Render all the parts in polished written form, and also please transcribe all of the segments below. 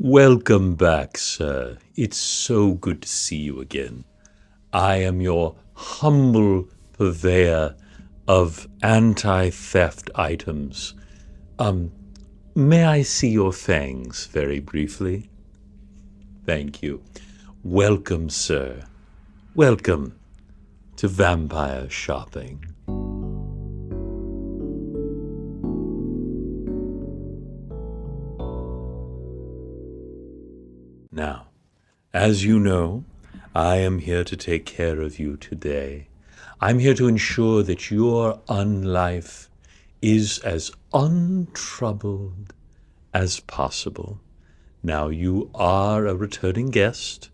Welcome back, sir. It's so good to see you again. I am your humble purveyor of anti-theft items. May I see your fangs very briefly? Thank you. Welcome, sir. Welcome to vampire shopping. Now, as you know, I am here to take care of you today. I'm here to ensure that your unlife is as untroubled as possible. Now, you are a returning guest,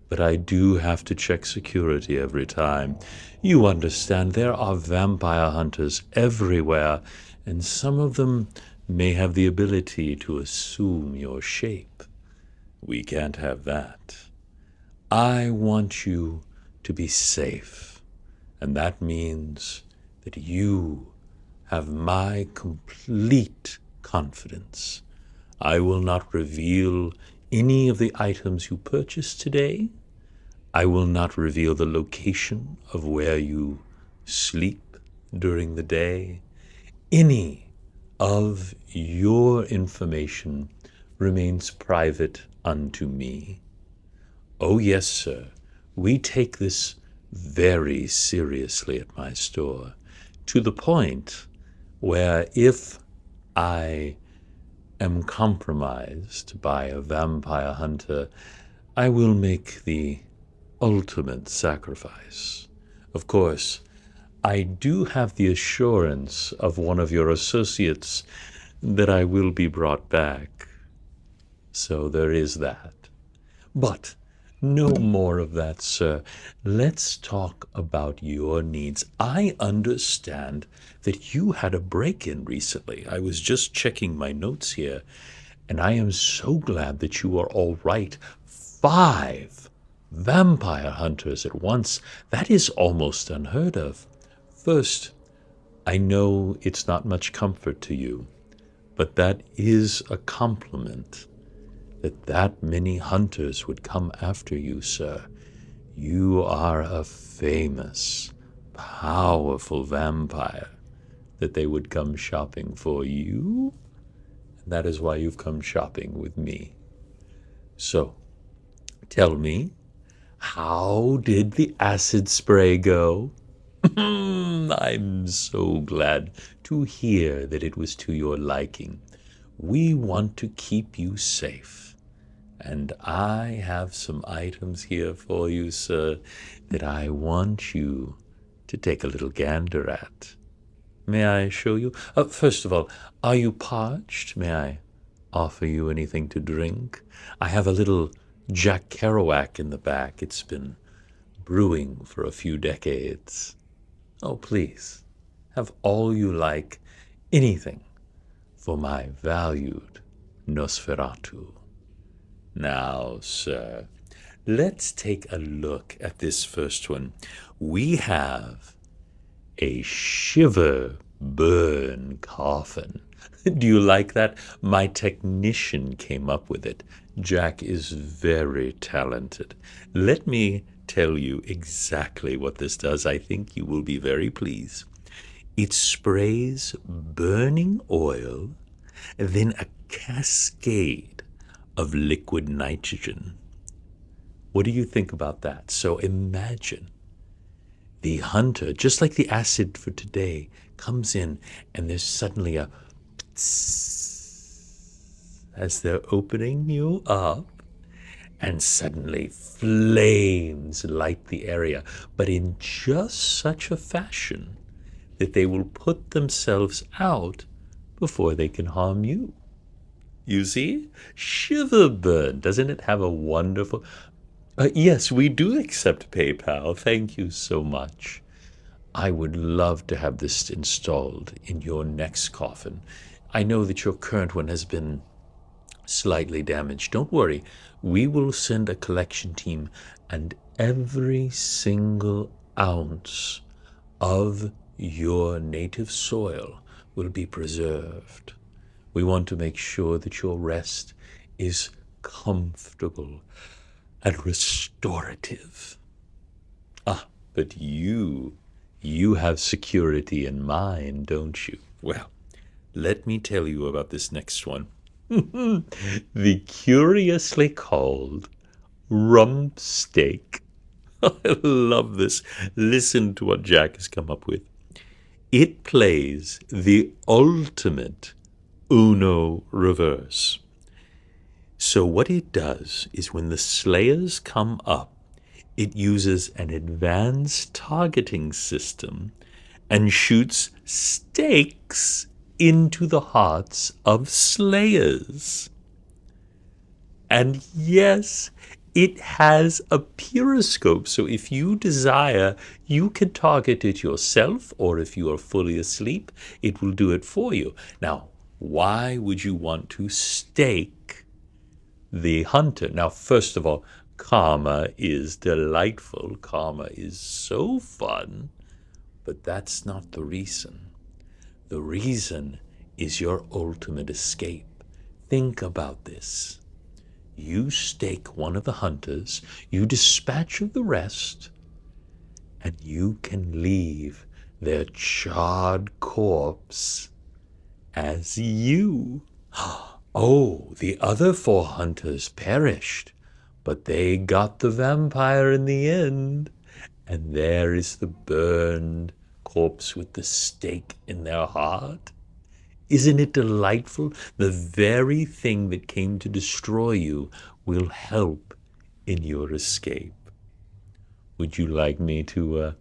but I do have to check security every time. You understand there are vampire hunters everywhere, and some of them may have the ability to assume your shape. We can't have that. I want you to be safe, and that means that you have my complete confidence. I will not reveal any of the items you purchased today. I will not reveal the location of where you sleep during the day. Any of your information remains private unto me. Oh, yes, sir. We take this very seriously at my store, to the point where if I am compromised by a vampire hunter, I will make the ultimate sacrifice. Of course, I do have the assurance of one of your associates that I will be brought back. So there is that. But no more of that, sir. Let's talk about your needs. I understand that you had a break-in recently. I was just checking my notes here, and I am so glad that you are all right. 5 vampire hunters at once. That is almost unheard of. First, I know it's not much comfort to you, but that is a compliment. That many hunters would come after you, sir. You are a famous, powerful vampire, that they would come shopping for you. And that is why you've come shopping with me. So, tell me, how did the acid spray go? I'm so glad to hear that it was to your liking. We want to keep you safe. And I have some items here for you, sir, that I want you to take a little gander at. May I show you? First of all, are you parched? May I offer you anything to drink? I have a little Jack Kerouac in the back. It's been brewing for a few decades. Oh, please, have all you like, anything, for my valued nosferatu. Now, sir, let's take a look at this first one. We have a shiver burn coffin. Do you like that? My technician came up with it. Jack is very talented. Let me tell you exactly what this does. I think you will be very pleased. It sprays burning oil, then a cascade of liquid nitrogen. What do you think about that? So imagine the hunter, just like the acid for today, comes in and there's suddenly a as they're opening you up, and suddenly flames light the area, but in just such a fashion that they will put themselves out before they can harm you. You see? Shiverburn. Doesn't it have a wonderful... yes, we do accept PayPal. Thank you so much. I would love to have this installed in your next coffin. I know that your current one has been slightly damaged. Don't worry. We will send a collection team, and every single ounce of your native soil will be preserved. We want to make sure that your rest is comfortable, and restorative. Ah, but you have security in mind, don't you? Well, let me tell you about this next one. The curiously called rump steak. I love this. Listen to what Jack has come up with. It plays the ultimate Uno reverse. So what it does is when the slayers come up, it uses an advanced targeting system and shoots stakes into the hearts of slayers. And yes, it has a periscope, so if you desire, you can target it yourself, or if you are fully asleep, it will do it for you. Now, why would you want to stake the hunter? Now, first of all, karma is delightful. Karma is so fun, but that's not the reason. The reason is your ultimate escape. Think about this. You stake one of the hunters, you dispatch of the rest, and you can leave their charred corpse as you. Oh, the other 4 hunters perished, but they got the vampire in the end, and there is the burned corpse with the stake in their heart. Isn't it delightful? The very thing that came to destroy you will help in your escape. Would you like me to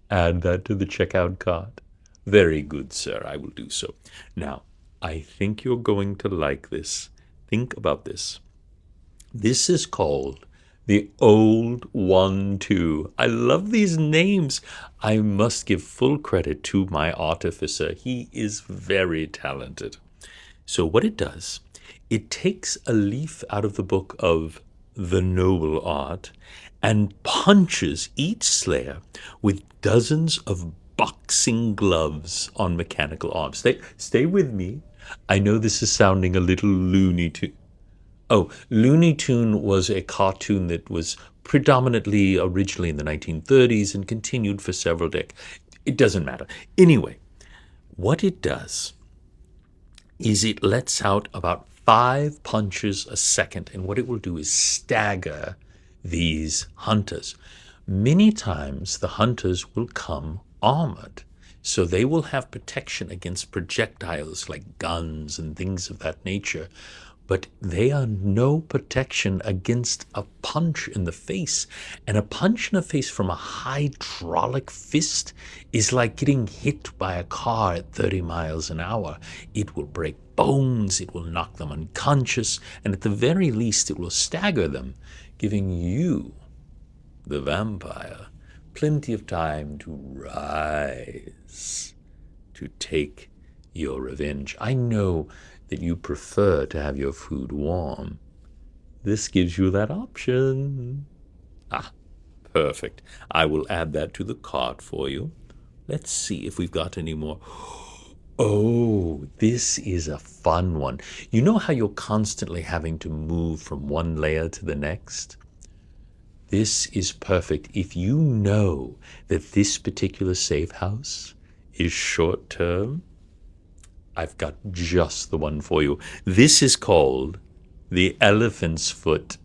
add that to the checkout cart? Very good, sir. I will do so. Now, I think you're going to like this. Think about this. This is called the Old 1-2. I love these names. I must give full credit to my artificer. He is very talented. So what it does, it takes a leaf out of the book of the noble art and punches each slayer with dozens of boxing gloves on mechanical arms. Stay with me. I know this is sounding a little Looney Tunes. Oh, Looney Tune was a cartoon that was predominantly originally in the 1930s and continued for several decades. It doesn't matter. Anyway, what it does is it lets out about 5 punches a second, and what it will do is stagger these hunters. Many times the hunters will come armored, so they will have protection against projectiles like guns and things of that nature. But they are no protection against a punch in the face. And a punch in the face from a hydraulic fist is like getting hit by a car at 30 miles an hour. It will break bones, it will knock them unconscious, and at the very least it will stagger them, giving you, the vampire, plenty of time to rise, to take your revenge. I know that you prefer to have your food warm. This gives you that option. Ah, perfect. I will add that to the cart for you. Let's see if we've got any more. Oh, this is a fun one. You know how you're constantly having to move from one layer to the next? This is perfect if you know that this particular safe house is short term. I've got just the one for you. This is called the elephant's foot.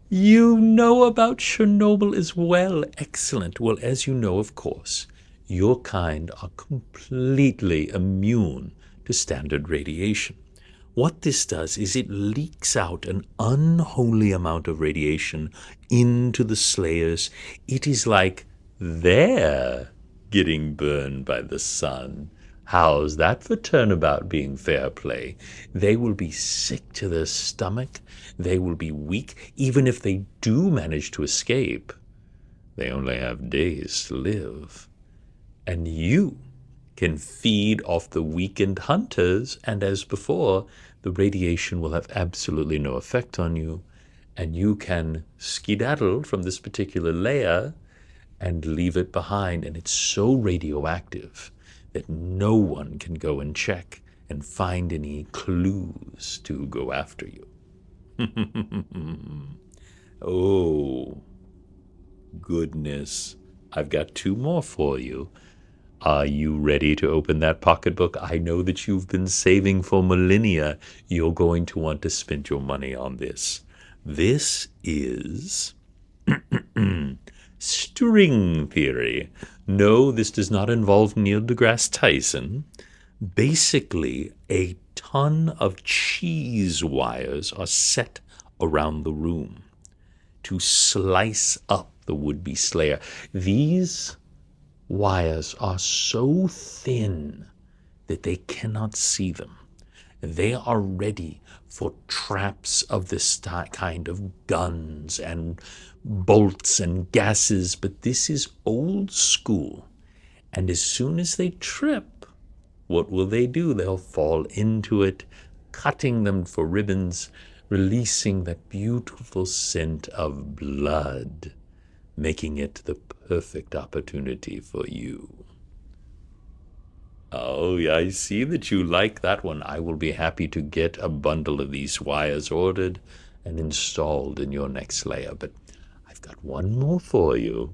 You know about Chernobyl as well. Excellent. Well, as you know, of course, your kind are completely immune to standard radiation. What this does is it leaks out an unholy amount of radiation into the slayers. It is like they're getting burned by the sun. How's that for turnabout being fair play? They will be sick to their stomach. They will be weak. Even if they do manage to escape, they only have days to live. And you can feed off the weakened hunters, and as before, the radiation will have absolutely no effect on you, and you can skedaddle from this particular layer and leave it behind, and it's so radioactive that no one can go and check and find any clues to go after you. Oh, goodness. I've got two more for you. Are you ready to open that pocketbook? I know that you've been saving for millennia. You're going to want to spend your money on this. This is string theory. No, this does not involve Neil deGrasse Tyson. Basically, a ton of cheese wires are set around the room to slice up the would-be slayer. These wires are so thin that they cannot see them. They are ready for traps of this kind of guns and bolts and gases, but this is old school. And as soon as they trip, what will they do? They'll fall into it, cutting them for ribbons, releasing that beautiful scent of blood, making it the perfect opportunity for you. Oh, I see that you like that one. I will be happy to get a bundle of these wires ordered and installed in your next layer. But I've got one more for you.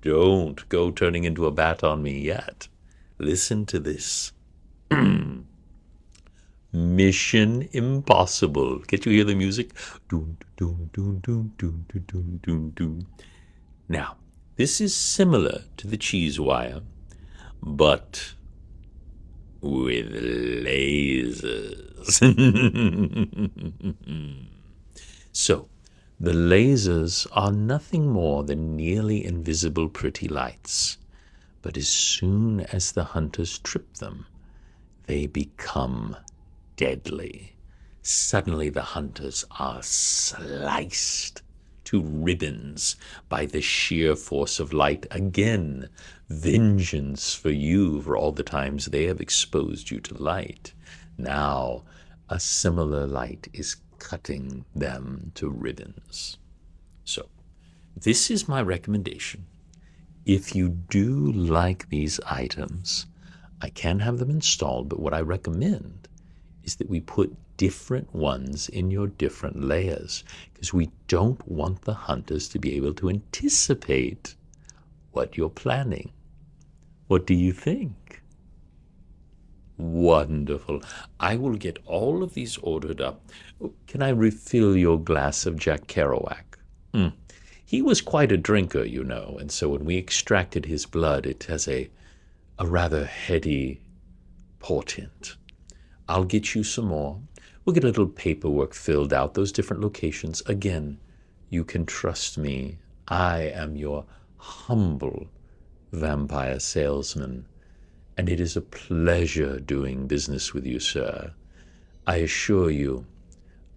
Don't go turning into a bat on me yet. Listen to this. Mission Impossible. Can't you hear the music? Doom, doom, doom, doom, doom, doom, doom, doom. Now, this is similar to the cheese wire, but with lasers. So, the lasers are nothing more than nearly invisible pretty lights. But as soon as the hunters trip them, they become deadly. Suddenly the hunters are sliced to ribbons by the sheer force of light. Again, vengeance for you for all the times they have exposed you to light. Now, a similar light is cutting them to ribbons. So, this is my recommendation. If you do like these items, I can have them installed, but what I recommend is that we put different ones in your different layers, because we don't want the hunters to be able to anticipate what you're planning. What do you think? Wonderful. I will get all of these ordered up. Can I refill your glass of Jack Kerouac? He was quite a drinker, you know, and so when we extracted his blood, it has a rather heady portent. I'll get you some more. We'll get a little paperwork filled out, those different locations. Again, you can trust me. I am your humble vampire salesman, and it is a pleasure doing business with you, sir. I assure you,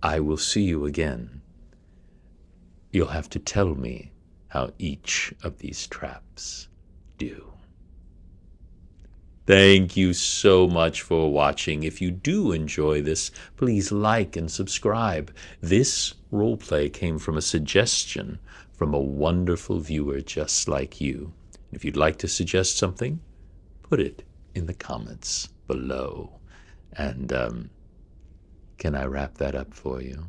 I will see you again. You'll have to tell me how each of these traps do. Thank you so much for watching. If you do enjoy this, please like and subscribe. This roleplay came from a suggestion from a wonderful viewer just like you. If you'd like to suggest something, put it in the comments below. And can I wrap that up for you?